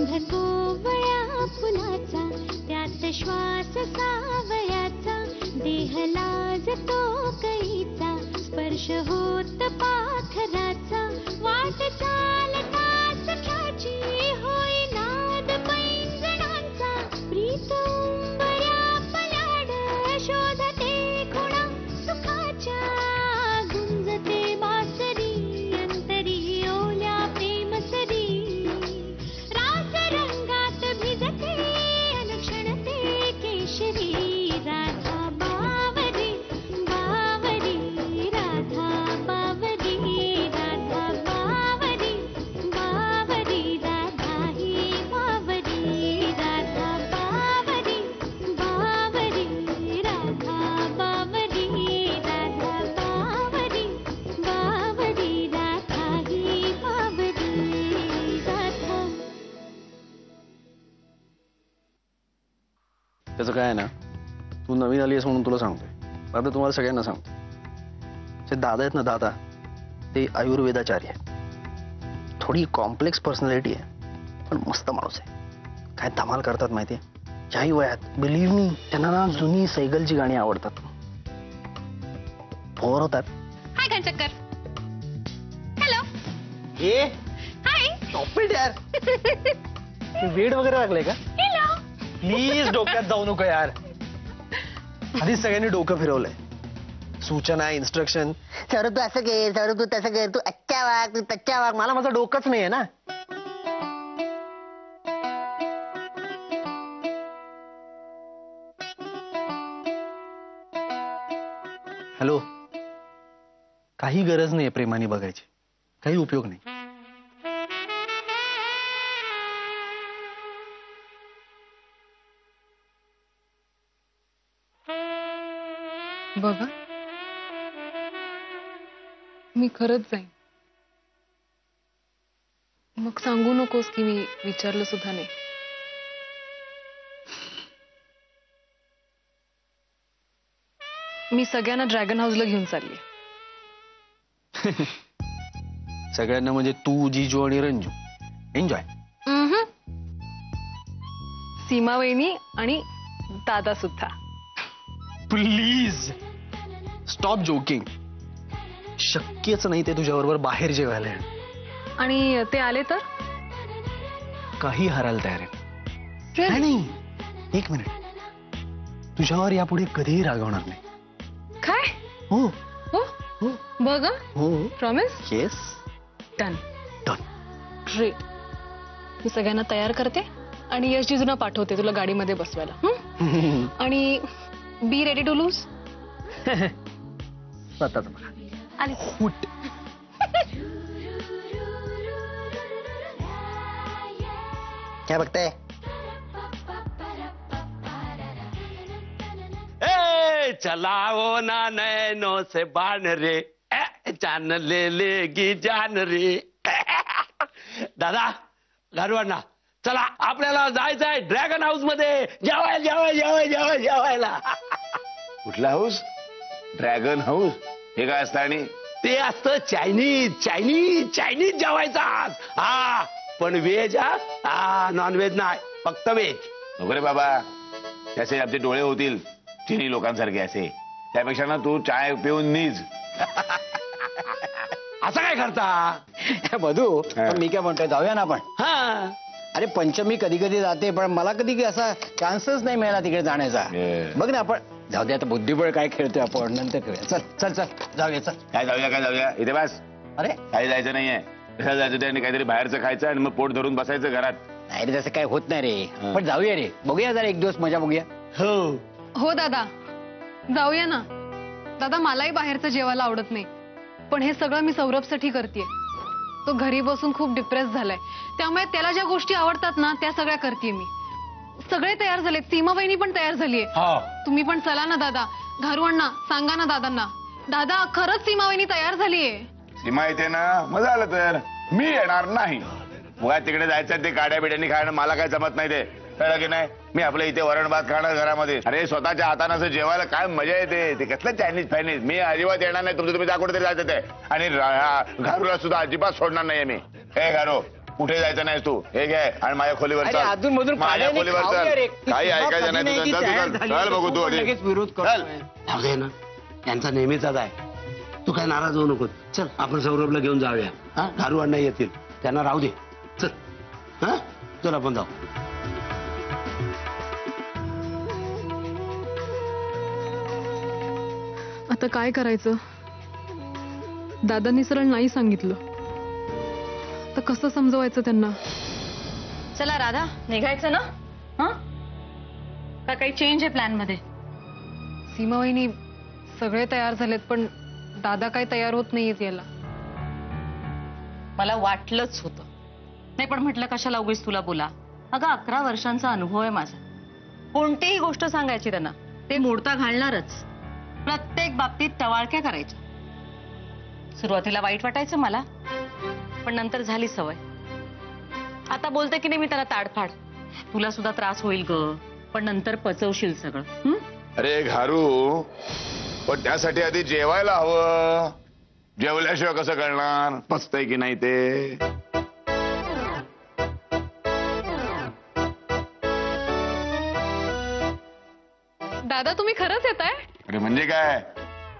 गंध कोवळ्या फुलाचा, त्यात श्वास सावयाचा, देह लाजतो कळीचा, स्पर्श होत पाखराचा, वाट चालता सख्याची होई नाद पैंजणांचा, प्रीत उंबऱ्या पलाड शोधते खुणा सुखाच्या, गुंजते बासरी अंतरी ओल्या प्रेमसरी, रास रंगात भिजते अनुक्षणते केशरी, राधा बावरी बावरी, राधा बावरी, राधा बावरी बावरी, राधा ही बावरी, राधा बावरी बावरी, राधा बावरी, राधा बावरी बावरी, राधा ही बावरी, राधा. त्याचं काय आहे ना, तू नवीन आली आहेस म्हणून तुला सांगतोय. आता तुम्हाला सगळ्यांना सांगतो, जे दादा आहेत ना, दादा ते आयुर्वेदाचार्य आहेत. थोडी कॉम्प्लेक्स पर्सनॅलिटी आहे, पण मस्त माणूस आहे. काय धमाल करतात माहितीये, याही वयात. बिलीव्ह मी, त्यांना ना जुनी सैगलची गाणी आवडतात. बोर होतात. हाय घनचक्कर. हॅलो. ए हाय. स्टॉप इट यार. वेड वगैरे लागले का? हॅलो. प्लीज डोक्यात जाऊ नको यार. आधीच सगळ्यांनी डोकं फिरवलंय. सूचना, इन्स्ट्रक्शन, सर तू असं घे, सर तू तसं घे, तू अच्छा वाग, तू तच्च्या वाग. मला माझं डोकंच नाहीये ना. हॅलो. काही गरज नाहीये प्रेमाने बघायची, काही उपयोग नाही. बघा, मी खरंच जाईन. मग सांगू नकोस की मी विचारलं सुद्धा नाही. मी सगळ्यांना ड्रॅगन हाऊसला घेऊन चालली. सगळ्यांना म्हणजे तू, जीजू आणि रंजू. एन्जॉय. सीमा वहिनी आणि दादा सुद्धा. Please stop joking. शक्यच नाही ते तुझ्याबरोबर बाहेर जेवायला येणं. आणि ते आले तर काही हरायला तयार आहे. Really? नाही, एक मिनिट. तुझ्यावर यापुढे कधीही रागवणार नाही. काय? हो हो हो बघा. हो. Promise. Yes. Done. Done. Great. मी सगळ्यांना तयार करते आणि यश जिजूंना पाठवते तुला गाडीमध्ये बसवायला. आणि बी रेडी टू लूज. स्वतःच बघा. आली. फुट. काय बघताय? ए चलाओ ना नैनो से बाण रे, जान ले लेगी जान रे. दादा, गारवांना चला, आपल्याला जायचंय ड्रॅगन हाऊस मध्ये जेवायला. कुठला हाऊस? Dragon house? हे काय असतं? आणि ते असतं चायनीज जेवायचं आज. हा, पण व्हेज. हा, नॉन व्हेज नाही, फक्त व्हेज. नको रे बाबा, त्याचे आमचे डोळे होतील चिनी लोकांसारखे असे. त्यापेक्षा ना तू चाय पिऊन नीज. असं काय करता मधू? पण मी काय म्हणतोय, जाऊया ना आपण. हा. अरे पंचमी कधी कधी जाते, पण मला कधी असा चान्सच नाही मिळाला तिकडे जाण्याचा. बघ ना, आपण जाऊ दे आता. बुद्धिबळ काय खेळतोय आपण, नंतर खेळूया. चल चल चल जाऊया. चल. काय जाऊया इथे बस. अरे काही जायचं नाहीये. कसं जायचं ते, आणि काहीतरी बाहेरचं खायचं आणि मग पोट धरून बसायचं घरात. नाही रे, तसं काय होत नाही रे. पण जाऊया रे, बघूया जरा एक दिवस मजा बघूया. हो दादा, जाऊया ना. दादा, मलाही बाहेरचं जेवायला आवडत नाही, पण हे सगळं मी सौरभसाठी करतेय. तो घरी बसून खूप डिप्रेस झालाय, त्यामुळे त्याला ज्या गोष्टी आवडतात ना त्या सगळ्या करतेय मी. सगळे तयार झालेत, सीमा वहिनी पण तयार झालीये. तुम्ही पण चला ना दादा. घरू अण्णा, सांगा ना दादांना. दादा, खरंच सीमा वहिनी तयार झालीये. सीमा येते ना, मग झालं तर. मी येणार नाही. मुळात तिकडे जायचं ते काड्या बिड्यांनी खाणं मला काय जमत नाही. ते कळलं की नाही? मी आपलं इथे वरण भात खाणं घरामध्ये. अरे स्वतःच्या हातानं असं जेवायला काय मजा येते. ते कसलं चायनीज फायनीज. मी अजिबात येणार नाही. तुमचं तुम्ही जा कुठेतरी जायचं ते. आणि घारूला सुद्धा अजिबात सोडणार नाहीये मी. हे घारू, कुठे जायचं नाहीस तू, हे घे आणि माझ्या खोलीवर अरे, चल. अधून-मधून माझ्या काढ्या खोलीवर नाही, खाऊया रे. चल. काही ऐकायचं नाही तुझं. चल, तयार चल, झाली, चल बघू तू आधी. लगेच विरोध चल. करतोय. जाऊ दे ना, यांचा नेहमीचाच आहे. तू काय नाराज होऊ नको. चल आपण सौरभला घेऊन जाऊया. हा, दारू अण्णा येतील, त्यांना राहू दे. चल. हा, चल आपण जाऊ. आता काय करायचं? दादांनी सरळ नाही सांगितलं, तर कसं समजवायचं त्यांना? चला राधा, निघायचं ना? हं? का काही चेंज आहे प्लॅन मध्ये? सीमा वहिनी सगळे तयार झालेत, पण दादा काय तयार होत नाहीयेत याला. मला वाटलंच होतं. नाही पण म्हटलं कशाला उगीच तुला बोला. अगं 11 वर्षांचा अनुभव आहे माझा. कोणतीही गोष्ट सांगायची त्यांना, ते मोडता घालणारच. प्रत्येक बाबतीत टवाळक्या करायच्या. सुरुवातीला वाईट वाटायचं मला, पण नंतर झाली सवय. आता बोलते की नाही मी त्याला ताडफाड, तुला सुद्धा त्रास होईल ग, पण नंतर पचवशील सगळं. हं? अरे घारू, पण त्यासाठी आधी जेवायला हवं. जेवल्याशिवाय कसं कळणार पचतंय की नाही ते? दादा तुम्ही खरंच येताय? अरे म्हणजे काय,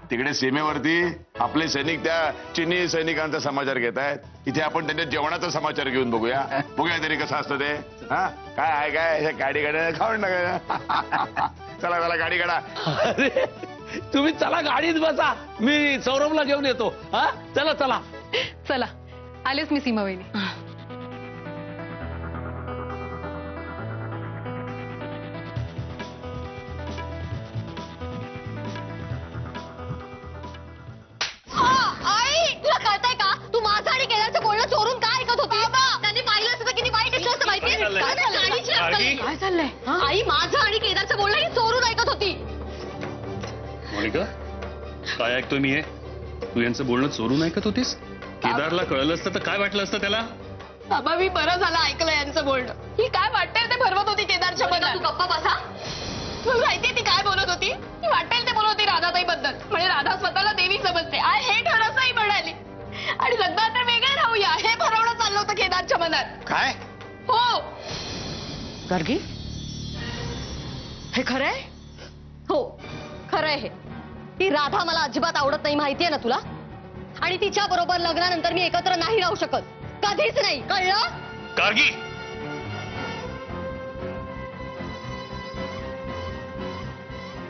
तिकडे सीमेवरती आपले सैनिक त्या चिनी सैनिकांचा समाचार घेत आहेत. इथे आपण त्यांच्या जेवणाचा समाचार घेऊन बघूया तरी कसं असतं ते. हा, काय आहे काय हे गाडी गाड्या खाऊन टाका. चला चला गाडी काढा. अरे तुम्ही चला गाडीत बसा, मी सौरभला घेऊन येतो. हा, चला चला. चला, आलेच मी सीमा वहिनी. आई तुला कळतंय का? तू माझं आणि केदारचं बोलणं चोरून काय ऐकत होती? त्यांनी पाहिलं असतं तर किती वाईट असलं असतं माहितीये? काय चाललंय? काय चाललंय? आई माझं आणि केदारचं बोलणं ही चोरून ऐकत होती. मोनिका, काय ऐकतोय मी हे? तू यांचं बोलणं चोरून ऐकत होतीस? केदारला कळलं असतं तर काय वाटलं असतं त्याला? बाबा मी बरं झालं ऐकलं यांचं बोलणं. ही काय वाटेल ते भरवत होती केदारच्या मनात. तू गप्पा बसा. तुला माहितीये ती काय बोलत होती? ती वाटेल ते बोलत होती राधाताई बद्दल. म्हणजे राधा स्वतःला देवी समजते. आय हेट हर असंही म्हणाली. आणि लग्नानंतर वेगळे राहूया हे भरवणं चाललं होतं केदारच्या मनात. काय? हो गार्गी, हे खरंय? हो खरंय हे. ती राधा मला अजिबात आवडत नाही माहितीये ना तुला. आणि तिच्या बरोबर लग्नानंतर मी एकत्र नाही राहू शकत, कधीच नाही, कळलं? गार्गी,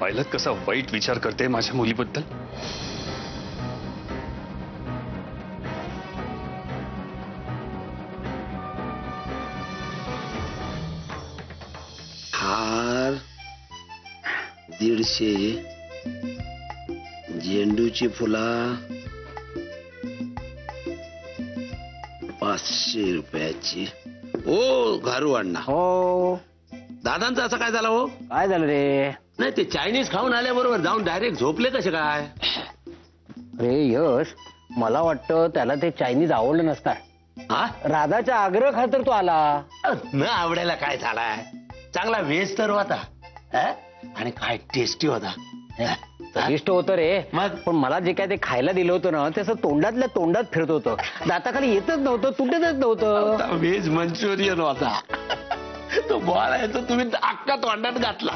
पाहिलं कसा वाईट विचार करते माझ्या मुलीबद्दल? हार 150, झेंडूची फुला 500 रुपयाची. ओ घारू अण्णा, हो, दादांचं असं काय झालं हो? काय झालं रे? नाही ते चायनीज खाऊन आल्याबरोबर जाऊन डायरेक्ट झोपले कसे काय? अरे यश, मला वाटतं त्याला ते चायनीज आवडलं नसणार. हा, राधाच्या आग्रह खातर तो आला. न आवडायला काय झालाय? चांगला व्हेज तर होता. हा? आणि काय टेस्टी होता. चविष्ट होतं रे, मग? पण मला जे काय ते खायला दिलं होतं ना, त्याचं तोंडातल्या तोंडात फिरत होतं. दाताखाली येतच नव्हतं, तुटतच नव्हतं. व्हेज मंचुरियन होता. तो बॉल आहे तो तुम्ही अख्खा तोंडात घातला.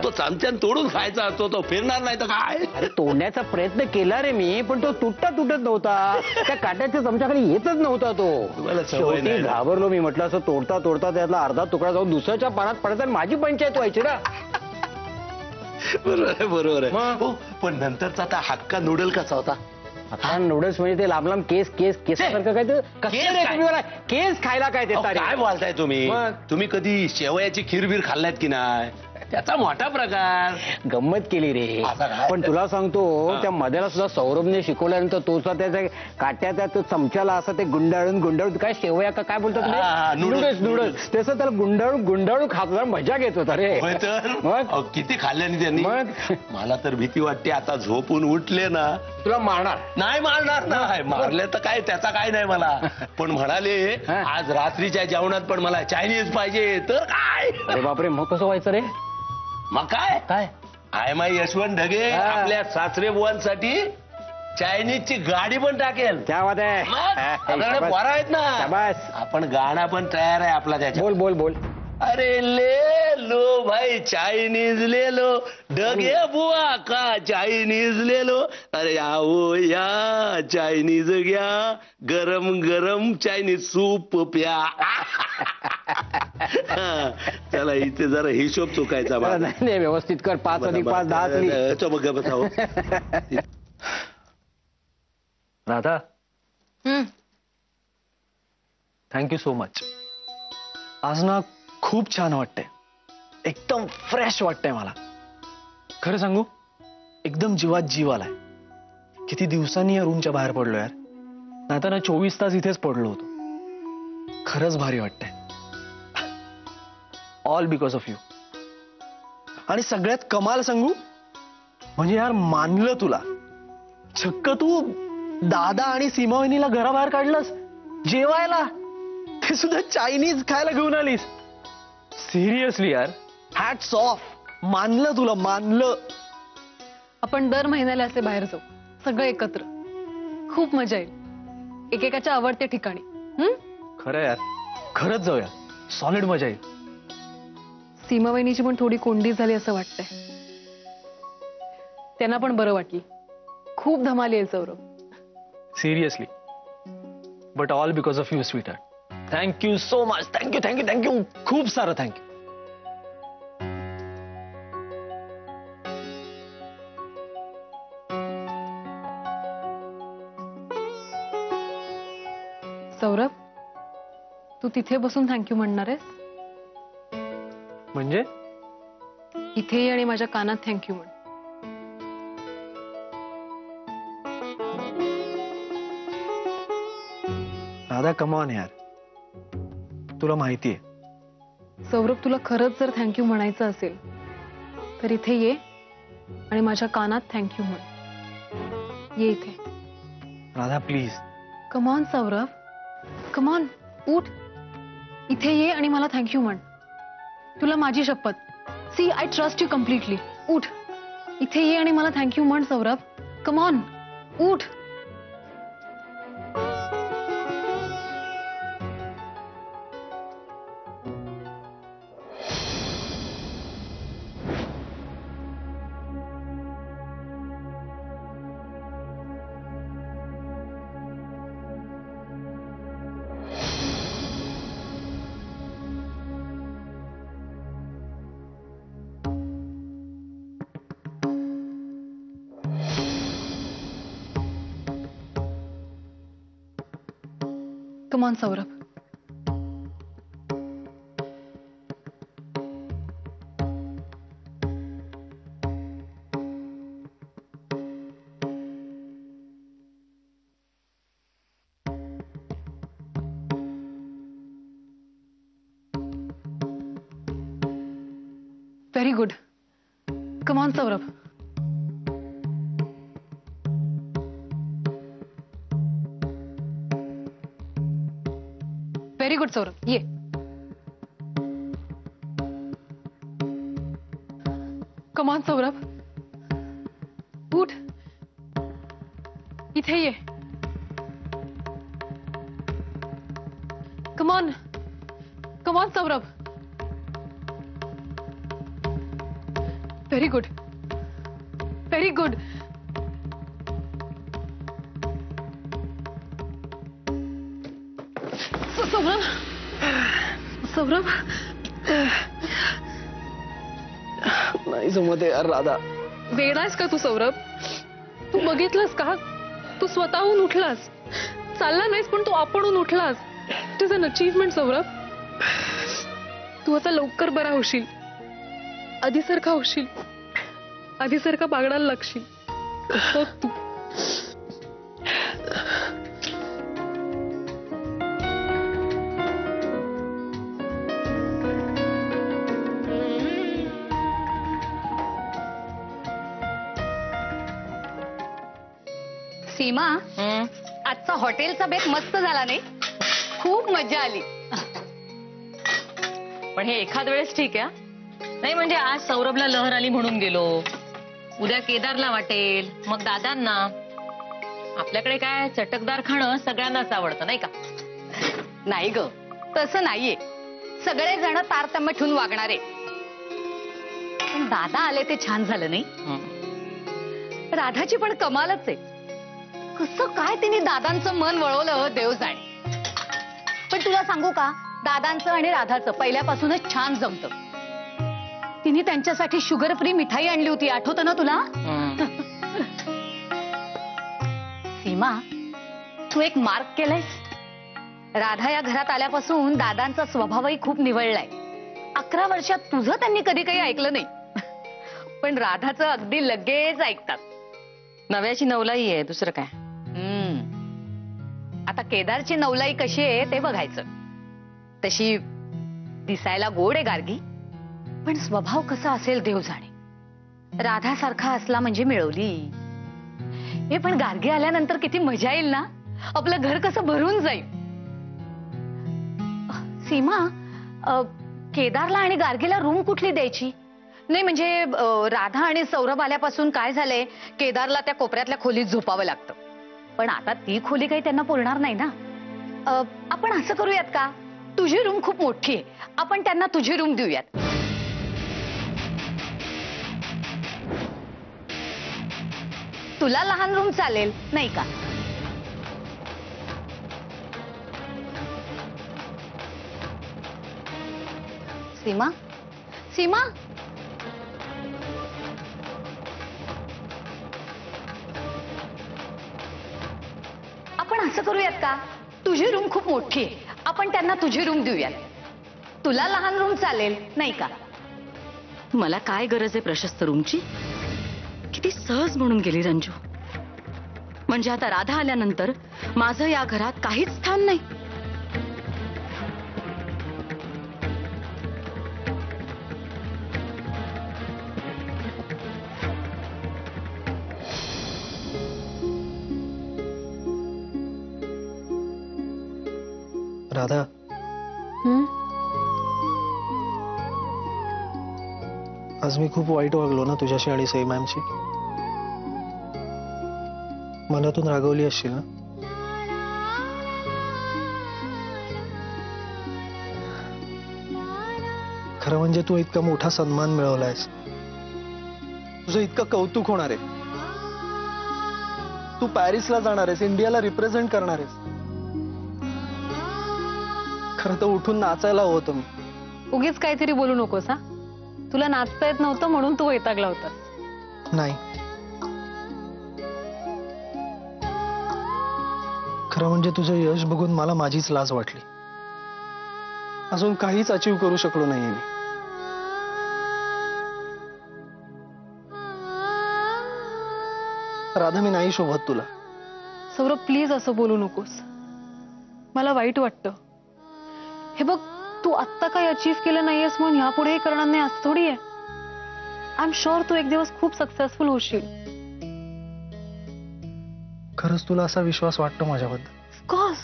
तो चमच्यान तोडून खायचा असतो, तो फिरणार नाही तर काय? अरे तोडण्याचा प्रयत्न केला रे मी, पण तो तुटत नव्हता. त्या काट्याच्या चमच्याखाली येतच नव्हता तुम्हाला तो. सवय शेवटी नाही ना. घाबरलो मी. म्हटलं असं तोडता तोडता त्यातला अर्धा तुकडा जाऊन दुसऱ्याच्या पानात पडता आणि माझी पंचायत व्हायची ना. बरोबर आहे, बरोबर आहे. मग? हो, पण नंतरचा आता हक्का नूडल कसा होता? आता नूडल्स म्हणजे ते लांब लांब केसासारखं काय ते? कसलं रे काय? तुम्ही मला केस खायला काय अहो, देता रे? काय बोलताय तुम्ही? मग? तुम्ही कधी शेवयाची खीरबीर खाल्ल्यात की नाही? त्याचा मोठा प्रकार. गंमत केली रे. आता काय? पण तुला सांगतो, त्या मध्याला सुद्धा सौरभने शिकवल्यानंतर तो सुद्धा त्याच्या काट्याच्या तो चमच्याला असं ते गुंडाळून काय शेवया का काय बोलतात हा, नूडल्स नूडल्स. तसं त्याला गुंडाळून खात होता, मजा घेत होता रे. होय तर? मग? अहो, किती खाल्ल्याने त्यांनी? मग? मला तर भीती वाटते आता झोपून उठले ना. तुला मारणार. नाही मारणार नाही, मारले तर काय त्याचा काय नाही मला. पण म्हणाले हा. आज रात्रीच्या जेवणात पण मला चायनीज पाहिजे तर काय? अरे बापरे, मग कसं व्हायचं रे? मग काय काय? आय माय यशवंत ढगे हा. आपल्या सासरे बुवांसाठी चायनीजची गाडी पण टाकेल. क्या बात आहे. आपल्याकडे पोरं आहेत ना. शाबास. आपण गाणं पण तयार आहे आपला त्याच्या. बोल बोल बोल. अरे ले लो भाई चाइनीज ले लो, डगे बुआ का चाइनीज ले लो. अरे आओ या चाइनीज घ्या, गरम गरम चायनीज सूप प्या. चला इथे जरा हिशोब चुकायचा बा. नाही नाही, व्यवस्थित कर. 5 अधिक 5 10. तो बघ बताओ. Radha, thank you so much. आज ना खूप छान वाटतंय, एकदम फ्रेश वाटतंय मला. खरं सांगू, एकदम जीवात जीव आलाय. किती दिवसांनी या रूमच्या बाहेर पडलो यार. नाहीतर ना 24 तास इथेच पडलो होतो. खरंच भारी वाटतंय. All because of you. आणि सगळ्यात कमाल सांगू, म्हणजे यार मानलं तुला. चक्क तू दादा आणि सीमावहिनीला घराबाहेर काढलंस जेवायला, ते सुद्धा चायनीज खायला घेऊन आलीस. सिरियसली यार, हॅट्स ऑफ. मानलं तुला, मानलं. आपण दर महिन्याला असे बाहेर जाऊ, सगळे एकत्र. खूप मजा येईल, एकेकाच्या आवडत्या ठिकाणी. खरं यार, खरंच जाऊया. सॉलिड मजा येईल. सीमावहिनीची पण थोडी कोंडी झाली असं वाटतंय. त्यांना पण बरं वाटलं. खूप धमाल येईल Saurabh. Seriously, but all because of you sweet heart. Thank you so much. Thank you thank you thank you. खूप सारं थँक्यू. सौरभ, तू तिथे बसून थँक्यू म्हणणार आहेस? म्हणजे इथे ये आणि माझ्या कानात थँक्यू म्हण. दादा कमॉन यार, तुला माहितीये. सौरभ, तुला खरंच जर थँक्यू म्हणायचं असेल तर इथे ये आणि माझ्या कानात थँक्यू म्हण. ये इथे. Radha please. Come on Saurabh, come on. उठ, इथे ये आणि मला थँक्यू म्हण. तुला माझी शपथ. See, I trust you completely. उठ, इथे ये आणि मला थँक्यू म्हण सौरभ. कमॉन, उठ. Come on, Saurabh. Very good. Come on, Saurabh. Very good, Saurabh. ये. Come on, Saurabh. उठ. इथे ये. Come on. Come on, Saurabh. Very good. Very good. Saurabh, Saurabh. नाही जमत यार राधा. वेडायस का तू सौरभ? तू बघितलंस का? तू स्वतःहून उठलास. चालला नाहीस पण तू आपणहून उठलास. It is an achievement Saurabh. तू आता लवकर बरा होशील. आधीसारखा होशील. आधीसारखा बागडायला लागशील. बघ तू. सीमा, आजचा हॉटेलचा बेत मस्त झाला नाही? खूप मजा आली. पण हे एखाद वेळेस ठीक आहे. नाही म्हणजे आज सौरभला लहर आली म्हणून गेलो, उद्या केदारला वाटेल, मग दादांना. आपल्याकडे काय चटकदार खाणं सगळ्यांनाच आवडतं नाही का? नाही ग, तसं नाहीये. सगळे जण तारतम्य ठेवून वागणारे. पण दादा आले ते छान झालं नाही? राधाची पण कमालच आहे. कसं काय तिने दादांचं मन वळवलं देव जाणे. पण तुला सांगू का, दादांचं आणि राधाचं पहिल्यापासूनच छान जमतं. तिने त्यांच्यासाठी शुगर फ्री मिठाई आणली होती, आठवतं ना तुला? सीमा, तू एक मार्क केलायस. राधा या घरात आल्यापासून दादांचा स्वभावही खूप निवळलाय. 11 वर्षात तुझं त्यांनी कधी काही ऐकलं नाही. पण राधाचं अगदी लगेच ऐकतात. नव्याची नवलाई आहे, दुसरं काय. आता केदारची नवलाई कशी आहे ते बघायचं. तशी दिसायला गोड आहे गार्गी, पण स्वभाव कसा असेल देव जाणे. राधासारखा असला म्हणजे मिळवली. हे पण गार्गी आल्यानंतर किती मजा येईल ना. आपलं घर कसं भरून जाईल. सीमा, केदारला आणि गार्गीला रूम कुठली द्यायची? नाही म्हणजे राधा आणि सौरभ आल्यापासून काय झालंय, केदारला त्या कोपऱ्यातल्या खोलीत झोपावं लागतं. पण आता ती खोली काही त्यांना पुरणार नाही ना. आपण असं करूयात का, तुझी रूम खूप मोठी आहे, आपण त्यांना तुझी रूम देऊयात. तुला लहान रूम चालेल नाही का? सीमा, सीमा, आपण असं करूयात का, तुझी रूम खूप मोठी आहे, आपण त्यांना तुझी रूम देऊयात. तुला लहान रूम चालेल नाही का? मला काय गरज आहे प्रशस्त रूमची? किती सहज म्हणून गेली रंजू. म्हणजे आता राधा आल्यानंतर माझं या घरात काहीच स्थान नाही. राधा, आज मी खूप वाईट वागलो ना तुझ्याशी आणि सई मॅमशी. मनातून रागवली असशील ना? खरं म्हणजे तू इतका मोठा सन्मान मिळवलायस, तुझं इतकं कौतुक होणार आहे. तू पॅरिसला जाणार आहेस, इंडियाला रिप्रेझेंट करणार आहेस. खरं तर उठून नाचायला हवं होतं मी. उगीच काहीतरी बोलू नकोस हा. तुला नाचता येत नव्हतं म्हणून तू वैतागला होतास. नाही, खरं म्हणजे तुझं यश बघून मला माझीच लाज वाटली. अजून काहीच अचीव करू शकलो नाहीये मी. राधा, मी नाही शोभत तुला. सौरभ, प्लीज असं बोलू नकोस. मला वाईट वाटतं. हे बघ, तू आत्ता काही अचीव केलं नाहीयेस म्हणून ह्यापुढेही करणार नाही असं थोडी आहे. आय एम शुअर तू एक दिवस खूप सक्सेसफुल होशील. खरंच तुला असा विश्वास वाटतो माझ्याबद्दल? Of course.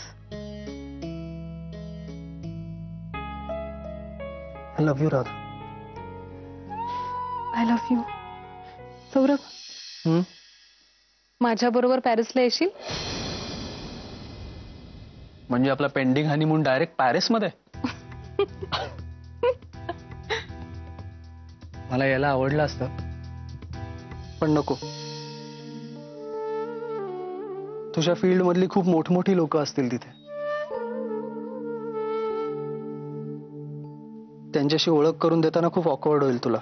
I love you Radha. I love you. Saurabh, माझ्या बरोबर पॅरिसला येशील? म्हणजे आपला पेंडिंग हनीमून डायरेक्ट पॅरिसमध्ये? मला यायला आवडलं असतं, पण नको. तुझ्या फील्ड मधली खूप मोठमोठी लोक असतील तिथे. त्यांच्याशी ओळख करून देताना खूप ऑकवर्ड होईल तुला.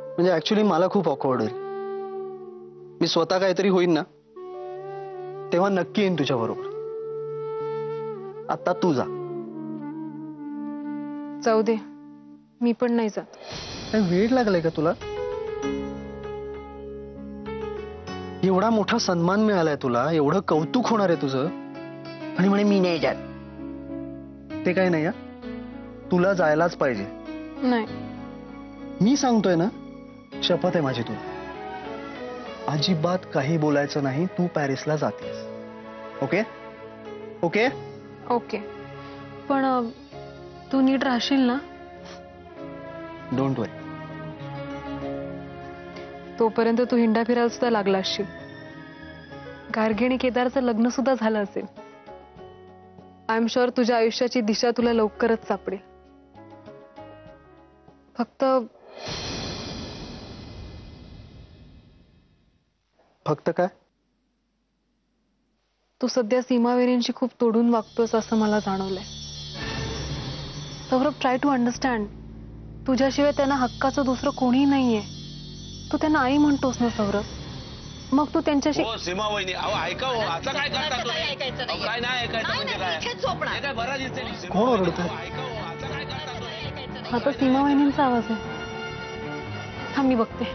म्हणजे ऍक्च्युली मला खूप ऑकवर्ड होईल. मी स्वतः काहीतरी होईन ना, तेव्हा नक्की येईन तुझ्या बरोबर. आता तू जा. जाऊ दे, मी पण नाही जात. काही वेळ लागलाय का तुला? एवढा मोठा सन्मान मिळालाय तुला, एवढं कौतुक होणार आहे तुझं, आणि म्हणे मी नाही जात. ते काही नाही. तुला जायलाच पाहिजे. नाही, मी सांगतोय ना, शपथ आहे माझी तुला. अजिबात काही बोलायचं नाही. तू पॅरिसला जातेस. Okay okay okay. पण तू नीट राहशील ना? डोंट वरी. तोपर्यंत तू हिंडा फिरायला सुद्धा लागला असशील. गार्गी आणि केदारचं लग्न सुद्धा झालं असेल. आय एम शुअर तुझ्या आयुष्याची दिशा तुला लवकरच सापडेल. फक्त काय? तू सध्या सीमावेरींशी खूप तोडून वागतोस असं मला जाणवलंय. Saurabh, try to understand. तुझ्याशिवाय त्यांना हक्काचं दुसरं कोणीही नाहीये. तू त्यांना आई म्हणतोस ना सौरभ, मग तू त्यांच्याशी. हो सीमा वहिनी, अहो ऐका हो, आता काय करता तुम्ही? अहो, काय नाही ऐकायचं म्हणजे काय? हे काय बरं दिसतंय? सीमा कोण वहिनी, ओरडतंय? अहो, ऐका हो, आता काय करता तुम्ही? हा तर सीमा वहिनींचा आवाज आहे. थांब मी बघते.